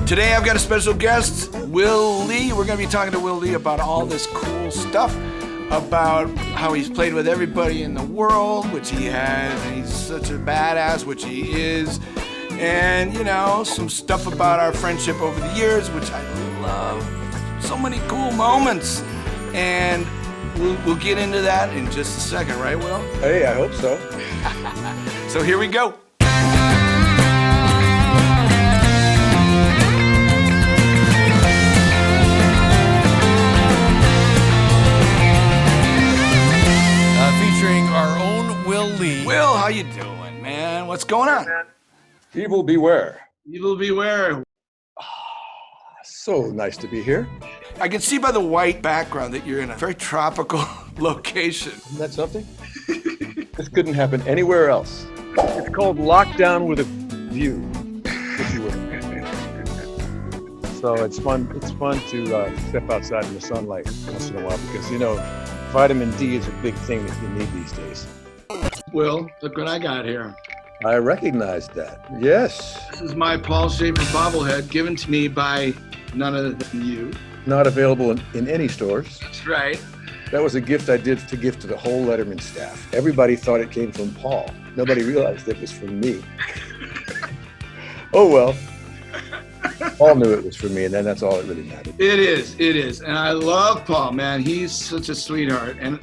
Today I've got a special guest, Will Lee. We're going to be talking to Will Lee about all this cool stuff, about how he's played with everybody in the world, which he has, and he's such a badass, which he is, and, you know, some stuff about our friendship over the years, which I love. So many cool moments, and we'll get into that in just a second, right, Will? Hey, I hope so. So here we go. Featuring our own Will Lee. Will, how you doing, man? What's going on? Evil beware. Evil beware. So nice to be here. I can see by the white background that you're in a very tropical location. Isn't that something? This couldn't happen anywhere else. It's called lockdown with a view, if you will. So it's fun. It's fun to step outside in the sunlight once in a while because, you know, vitamin D is a big thing that you need these days. Will, look what I got here. I recognize that. Yes. This is my Paul Schaefer bobblehead given to me by none other than you. Not available in any stores. That's right. That was a gift I did to give to the whole Letterman staff. Everybody thought it came from Paul. Nobody realized it was from me. Oh well. Paul knew it was for me, and then that's all that really mattered. It is. And I love Paul, man. He's such a sweetheart. And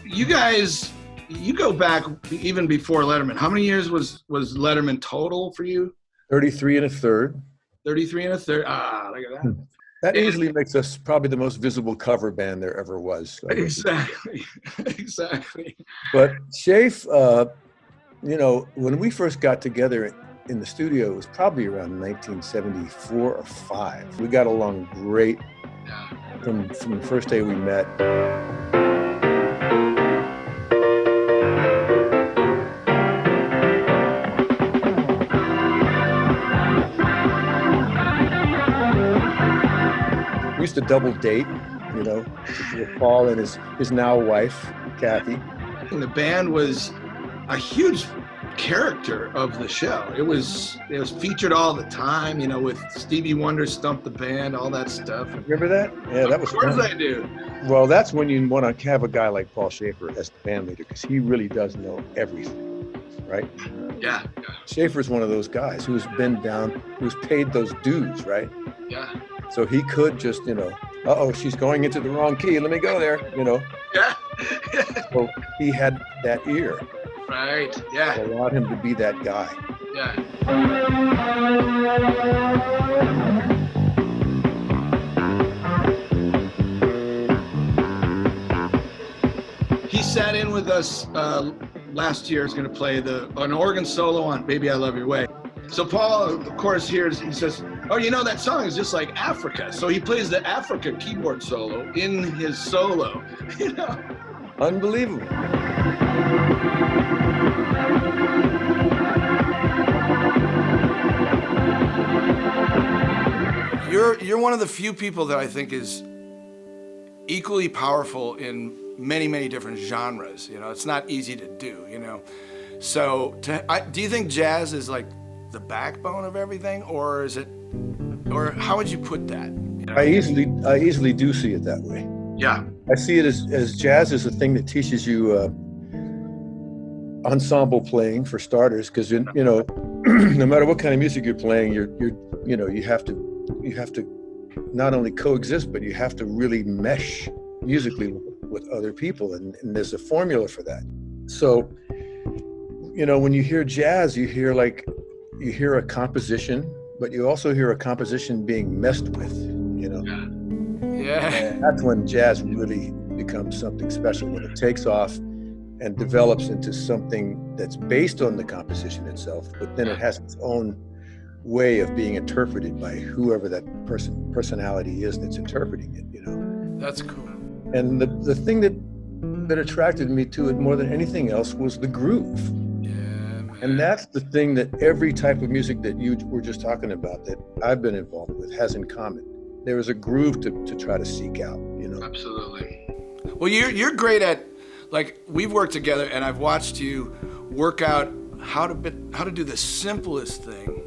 you guys, you go back even before Letterman. How many years was Letterman total for you? 33 and a third. 33 and a third. Ah, look at that. That easily makes us probably the most visible cover band there ever was. Exactly. But Shafe, you know, when we first got together in the studio, it was probably around 1974 or 5. We got along great from the first day we met. We used to double date, you know, with Paul and his now wife, Kathy. And the band was a huge character of the show. It was featured all the time, you know, with Stevie Wonder Stump the Band, all that stuff. Remember that? Yeah, that was fun. Of course I do. Well, that's when you want to have a guy like Paul Schaefer as the band leader because he really does know everything, right? Yeah. Schaefer's one of those guys who's been down, who's paid those dues, right? Yeah. So he could just, you know, uh-oh, she's going into the wrong key. Let me go there, you know. Yeah. So he had that ear. Right. Yeah. That allowed him to be that guy. Yeah. He sat in with us last year. He's going to play an organ solo on "Baby I Love Your Way." So Paul, of course, he says, "Oh, you know that song is just like Africa." So he plays the Africa keyboard solo in his solo. You know. Unbelievable. You're one of the few people that I think is equally powerful in many, many different genres. You know, it's not easy to do, you know. So do you think jazz is like the backbone of everything, or how would you put that? You know? I easily do see it that way. Yeah. I see it as jazz is a thing that teaches you ensemble playing for starters, because you know, no matter what kind of music you're playing, you have to not only coexist, but you have to really mesh musically with other people, and there's a formula for that. So, you know, when you hear jazz, you hear a composition, but you also hear a composition being messed with, you know. Yeah. And that's when jazz really becomes something special, when it takes off and develops into something that's based on the composition itself, but then it has its own way of being interpreted by whoever that personality is that's interpreting it, you know. That's cool. And the thing that attracted me to it more than anything else was the groove. Yeah, man. And that's the thing that every type of music that you were just talking about that I've been involved with has in common. There is a groove to try to seek out, you know. Absolutely. Well, you're great at, like, we've worked together and I've watched you work out how to do the simplest thing,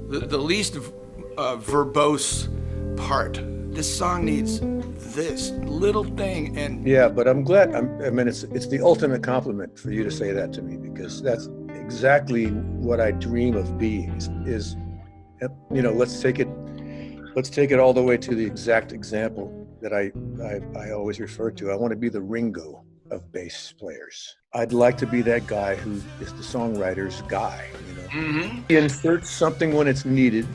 the least verbose part. This song needs this little thing, and yeah, but I'm glad. I mean, it's the ultimate compliment for you to say that to me, because that's exactly what I dream of being. Is you know, let's take it all the way to the exact example that I always refer to. I want to be the Ringo of bass players. I'd like to be that guy who is the songwriter's guy. You know, he inserts something when it's needed,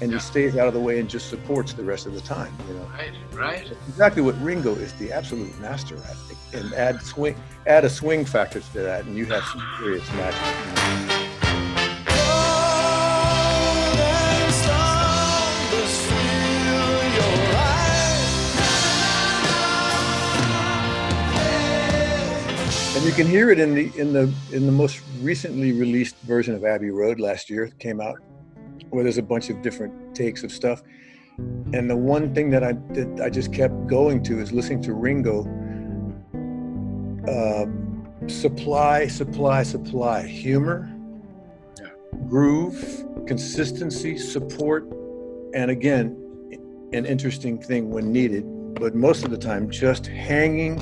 and he stays out of the way and just supports the rest of the time. You know, right. that's exactly what Ringo is the absolute master at. And add a swing factor to that, and you have some serious magic. And you can hear it in the most recently released version of Abbey Road last year. It came out, where there's a bunch of different takes of stuff. And the one thing that I just kept going to is listening to Ringo supply humor, groove, consistency, support, and again, an interesting thing when needed, but most of the time just hanging,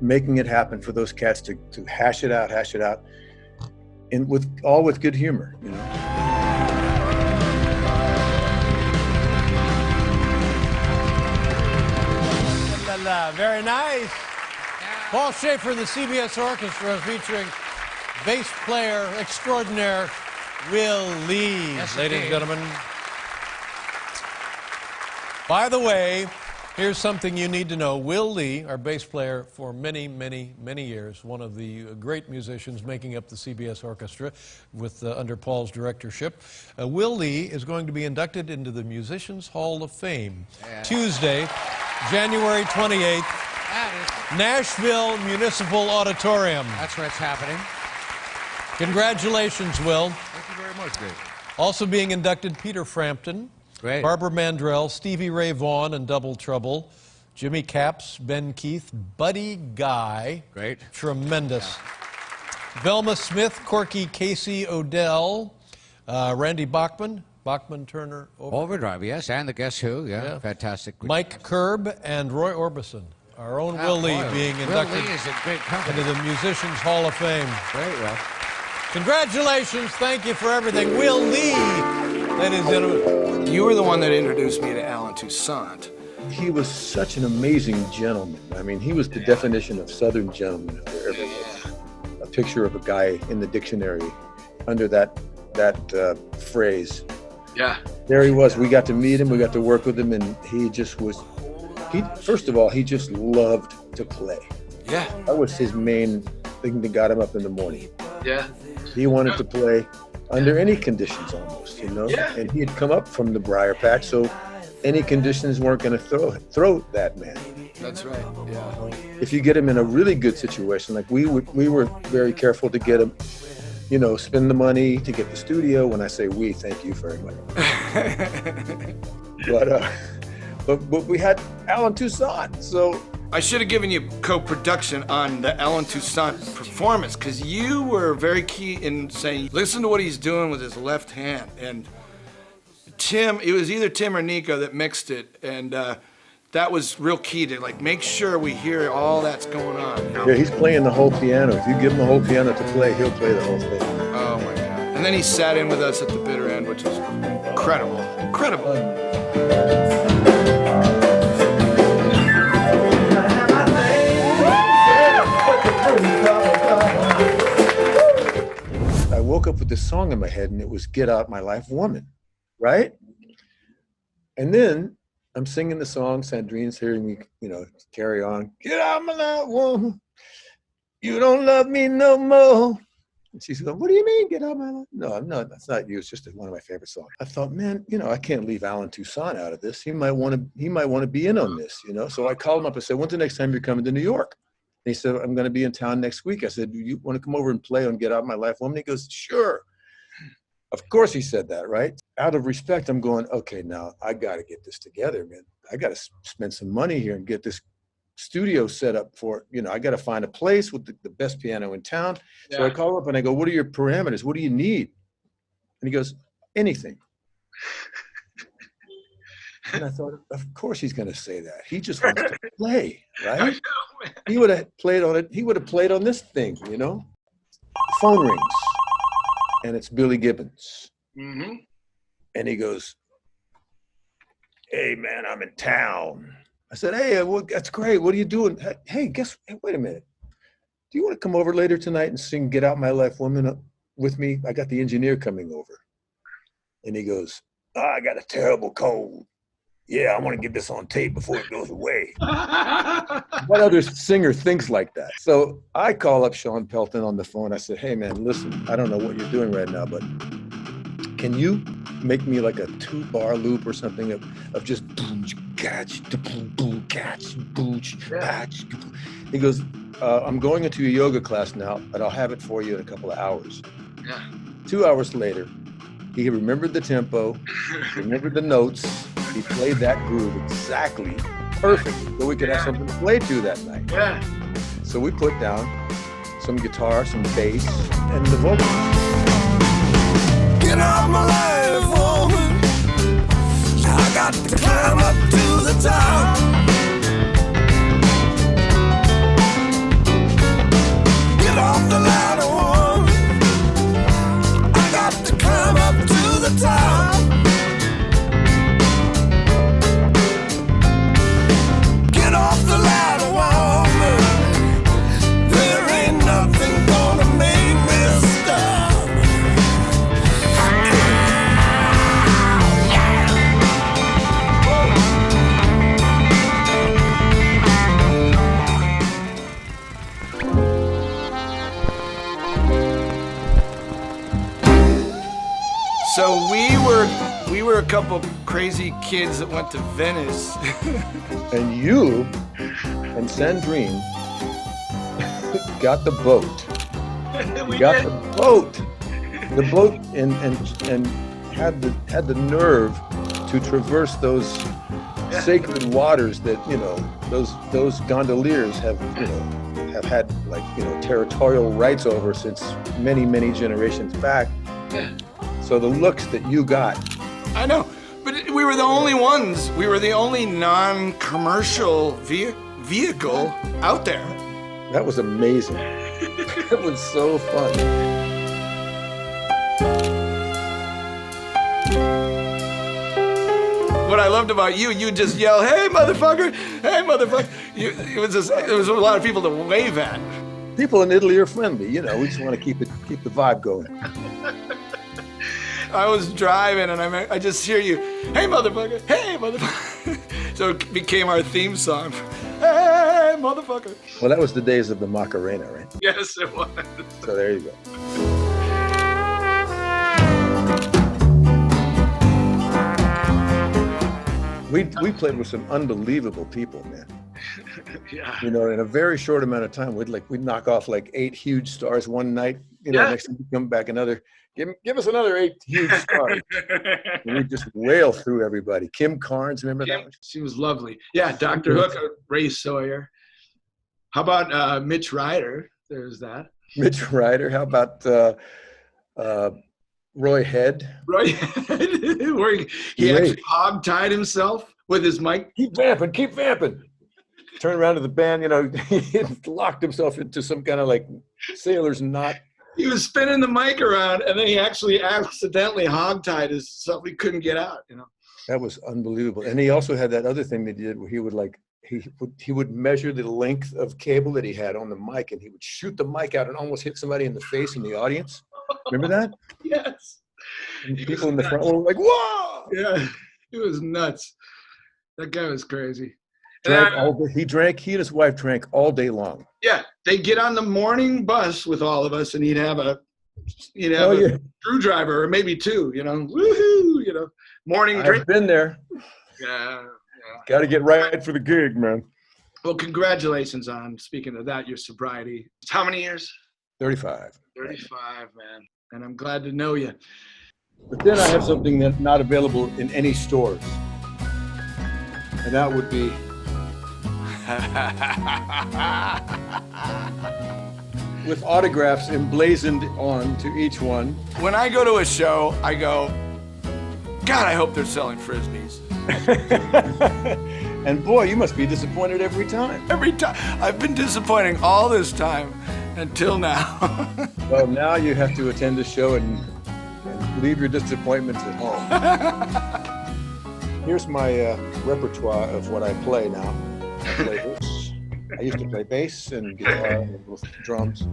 making it happen for those cats to hash it out, and with good humor, you know. Very nice. Paul Schaefer and the CBS Orchestra featuring bass player extraordinaire Will Lee. Yes, ladies and indeed. gentlemen. By the way, here's something you need to know. Will Lee, our bass player for many, many, many years, one of the great musicians making up the CBS Orchestra with under Paul's directorship. Will Lee is going to be inducted into the Musicians Hall of Fame Tuesday, January 28th, Nashville Municipal Auditorium. That's where it's happening. Congratulations, Will. Thank you very much, Dave. Also being inducted, Peter Frampton, Great. Barbara Mandrell, Stevie Ray Vaughan and Double Trouble, Jimmy Capps, Ben Keith, Buddy Guy. Great. Tremendous. Velma Smith, Corky Casey Odell, Randy Bachman, Turner, Overdrive, yes, and the Guess Who, yeah. Fantastic. Mike Kerb, and Roy Orbison. Our own Will Lee being inducted Will Lee is a great company. into the Musicians Hall of Fame. Very well. Congratulations. Thank you for everything. Will Lee, ladies and gentlemen. You were the one that introduced me to Alan Toussaint. He was such an amazing gentleman. I mean, he was the definition of Southern gentleman, if there ever was. A picture of a guy in the dictionary under that phrase. Yeah. There he was. We got to meet him. We got to work with him, and he just was. First of all, he just loved to play. Yeah. That was his main thing that got him up in the morning. Yeah. He wanted to play under any conditions, almost, you know. Yeah. And he had come up from the Briar Patch, so any conditions weren't going to throw that man. That's right. Yeah. If you get him in a really good situation, like we were very careful to get him, you know, spend the money to get the studio. When I say we, thank you very much. But we had Alan Toussaint, so. I should have given you co-production on the Alan Toussaint performance, because you were very key in saying, listen to what he's doing with his left hand. And it was either Tim or Nico that mixed it, and that was real key to make sure we hear all that's going on. Yeah, he's playing the whole piano. If you give him the whole piano to play, he'll play the whole thing. Oh my God. And then he sat in with us at the bitter end, which was incredible. I woke up with this song in my head, and it was Get Out My Life Woman, right? And then I'm singing the song, Sandrine's hearing me, you know, carry on. Get out my life woman, you don't love me no more. And she's going, what do you mean, get out my life? No, that's not you, it's just one of my favorite songs. I thought, man, you know, I can't leave Alan Toussaint out of this. He might want to be in on this, you know? So I called him up and said, when's the next time you're coming to New York? And he said, I'm going to be in town next week. I said, do you want to come over and play on Get Out My Life Woman? He goes, sure. Of course he said that, right? Out of respect, I'm going, okay, now I got to get this together, man. I got to spend some money here and get this studio set up for, you know, I got to find a place with the best piano in town. Yeah. So I call up and I go, what are your parameters? What do you need? And he goes, anything. And I thought, of course he's going to say that. He just wants to play, right? I know, man. He would have played on it. He would have played on this thing, you know? Phone rings, and it's Billy Gibbons. Mm-hmm. And he goes, "Hey, man, I'm in town." I said, "Hey, well, that's great. What are you doing? Hey, wait a minute. Do you want to come over later tonight and sing Get Out My Life Woman with me? I got the engineer coming over." And he goes, "Oh, I got a terrible cold. Yeah, I want to get this on tape before it goes away." What other singer thinks like that? So I call up Sean Felton on the phone. I said, "Hey, man, listen, I don't know what you're doing right now, but can you make me like a 2-bar loop or something of just boom, catch, boom, boom, catch, boom, catch." He goes, "I'm going into a yoga class now, but I'll have it for you in a couple of hours." Yeah. 2 hours later, he remembered the tempo, remembered the notes. He played that groove exactly perfectly, so we could have something to play to that night. Yeah. So we put down some guitar, some bass, and the vocals. Get out my life, woman. I got to climb up to the top. Get off the ladder, woman. I got to climb up to the top. Get off the ladder, woman. There ain't nothing gonna make me stop. So we were a couple crazy kids that went to Venice. And you and Sandrine got the boat. We got did. the boat. The boat and had the nerve to traverse those sacred waters that, you know, those gondoliers have had, like, you know, territorial rights over since many generations back. Yeah. So the looks that you got. I know, but we were the only ones. We were the only non-commercial vehicle out there. That was amazing. It was so fun. What I loved about you, you just yell, "Hey, motherfucker! Hey, motherfucker!" It was a lot of people to wave at. People in Italy are friendly, you know. We just want to keep the vibe going. I was driving and I just hear you, "Hey, motherfucker! Hey, motherfucker!" So it became our theme song. Hey, motherfucker! Well, that was the days of the Macarena, right? Yes, it was. So there you go. We played with some unbelievable people, man. Yeah. You know, in a very short amount of time, we'd knock off like 8 huge stars one night. You know, Yeah. next time we come back, give us another 8 huge stars. And we just wail through everybody. Kim Carnes, remember that one? She was lovely. Yeah, Dr. Hook, Ray Sawyer. How about Mitch Ryder? There's that. Mitch Ryder. How about Roy Head? Right. Where he Great. actually hog-tied himself with his mic. Keep vamping. Turn around to the band, you know, he locked himself into some kind of like sailor's knot. He was spinning the mic around, and then he actually accidentally hog-tied himself. He couldn't get out, you know. That was unbelievable. And he also had that other thing that he did where he would like, he would measure the length of cable that he had on the mic, and he would shoot the mic out and almost hit somebody in the face in the audience. Remember that? Yes. And He people was in the nuts. front were like, "Whoa!" Yeah, it was nuts. That guy was crazy. Drank And all day. He and his wife drank all day long. yeah, they get on the morning bus with all of us, and he'd have a Oh, yeah. screwdriver or maybe 2, you know. Woohoo, you know. Morning drink. I've been there. Yeah. Got to get right for the gig, man. Well, congratulations on, speaking of that, your sobriety. How many years? 35. 35, man. And I'm glad to know you. But then I have something that's not available in any stores. And that would be with autographs emblazoned on to each one. When I go to a show, I go, God, I hope they're selling Frisbees. And boy, you must be disappointed every time. Every time. I've been disappointing all this time until now. Well, now you have to attend the show and leave your disappointments at home. Here's my repertoire of what I play now. I play this. I used to play bass and guitar and drums.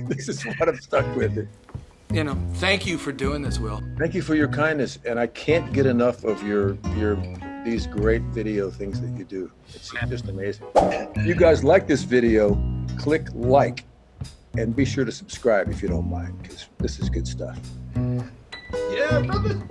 This is what I'm stuck with. You know, thank you for doing this, Will. Thank you for your kindness, and I can't get enough of these great video things that you do. It's just amazing. If you guys like this video, click like, and be sure to subscribe if you don't mind, because this is good stuff. Yeah, brother.